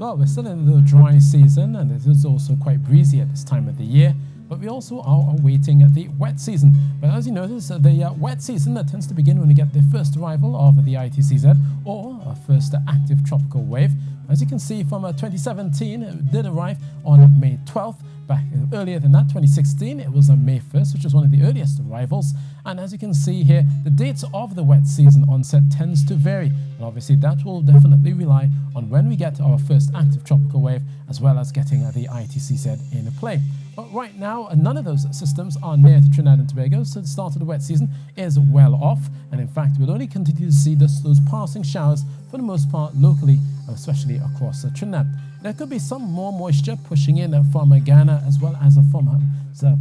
Well, we're still in the dry season, and it is also quite breezy at this time of the year. But we also are awaiting the wet season. But as you notice, the wet season that tends to begin when we get the first arrival of the ITCZ or a first active tropical wave. As you can see from 2017, it did arrive on May 12th. Back earlier than that, 2016, it was on May 1st, which was one of the earliest arrivals. And as you can see here, the dates of the wet season onset tends to vary. And obviously that will definitely rely on when we get our first active tropical wave, as well as getting the ITCZ in play. But right now, none of those systems are near to Trinidad and Tobago, so the start of the wet season is well off. And in fact, we'll only continue to see those passing showers for the most part locally, especially across Trinidad. There could be some more moisture pushing in from Ghana as well as from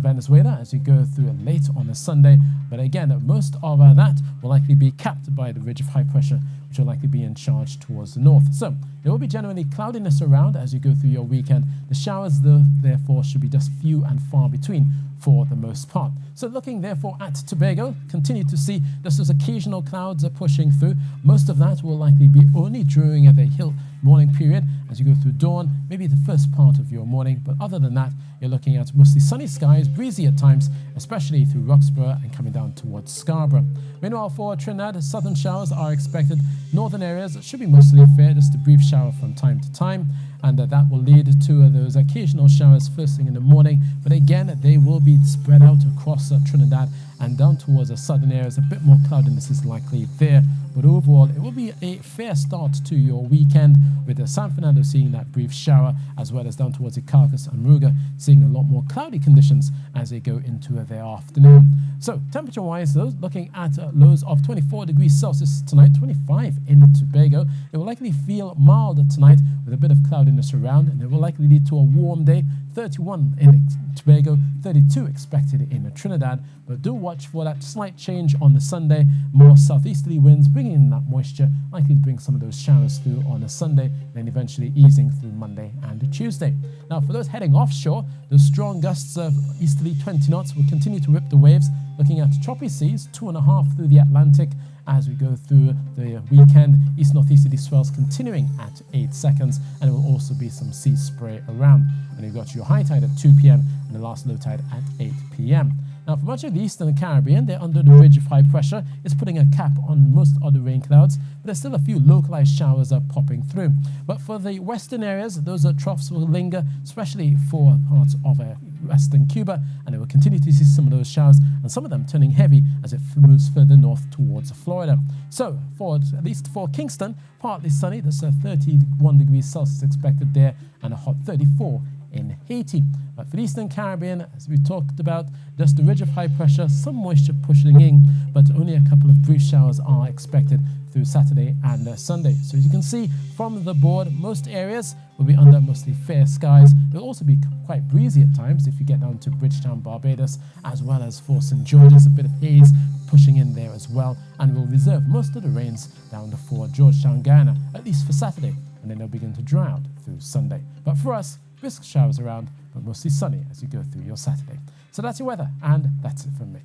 Venezuela as we go through late on the Sunday. But again, most of that will likely be capped by the ridge of high pressure, which will likely be in charge towards the north. So there will be generally cloudiness around as you go through your weekend. The showers, therefore, should be just few and far between for the most part. So looking therefore at Tobago, continue to see just those occasional clouds are pushing through. Most of that will likely be only during the hill morning period as you go through dawn, maybe the first part of your morning. But other than that, you're looking at mostly sunny skies, breezy at times, especially through Roxburgh and coming down towards Scarborough. Meanwhile, for Trinidad, southern showers are expected. Northern areas should be mostly fair, just a brief shower from time to time. And that will lead to those occasional showers first thing in the morning. But again, they will be spread out across Trinidad and down towards the southern areas. A bit more cloudiness is likely there. But overall, it will be a fair start to your weekend with San Fernando seeing that brief shower, as well as down towards the Caracas and Muruga seeing a lot more cloudy conditions as they go into their afternoon. So temperature-wise, those looking at lows of 24 degrees Celsius tonight, 25 in Tobago. It will likely feel mild tonight with a bit of cloudiness around, and it will likely lead to a warm day. 31 in Tobago, 32 expected in Trinidad. But do watch for that slight change on the Sunday. More southeasterly winds bringing in that moisture, likely to bring some of those showers through on a Sunday, then eventually easing through Monday and Tuesday. Now for those heading offshore, those strong gusts of easterly 20 knots will continue to rip the waves, looking at choppy seas, 2.5 through the Atlantic as we go through the weekend. East-northeasterly swells continuing at 8 seconds, and there will also be some sea spray around. And you've got your high tide at 2 p.m. and the last low tide at 8 p.m. Now, for much of the eastern Caribbean, they're under the ridge of high pressure. It's putting a cap on most of the rain clouds, but there's still a few localized showers are popping through. But for the western areas, those troughs will linger, especially for parts of western Cuba, and it will continue to see some of those showers, and some of them turning heavy as it moves further north towards Florida. So, at least for Kingston, partly sunny. There's 31 degrees Celsius expected there, and a hot 34 in Haiti. But for the Eastern Caribbean, as we talked about, just the ridge of high pressure, some moisture pushing in, but only a couple of brief showers are expected through Saturday and Sunday. So as you can see from the board, most areas will be under mostly fair skies. It will also be quite breezy at times if you get down to Bridgetown, Barbados, as well as for St. George's, a bit of haze pushing in there as well. And we'll reserve most of the rains down to for Georgetown, Guyana, at least for Saturday, and then they'll begin to dry out through Sunday. But for us, brisk showers around, but mostly sunny as you go through your Saturday. So that's your weather, and that's it from me.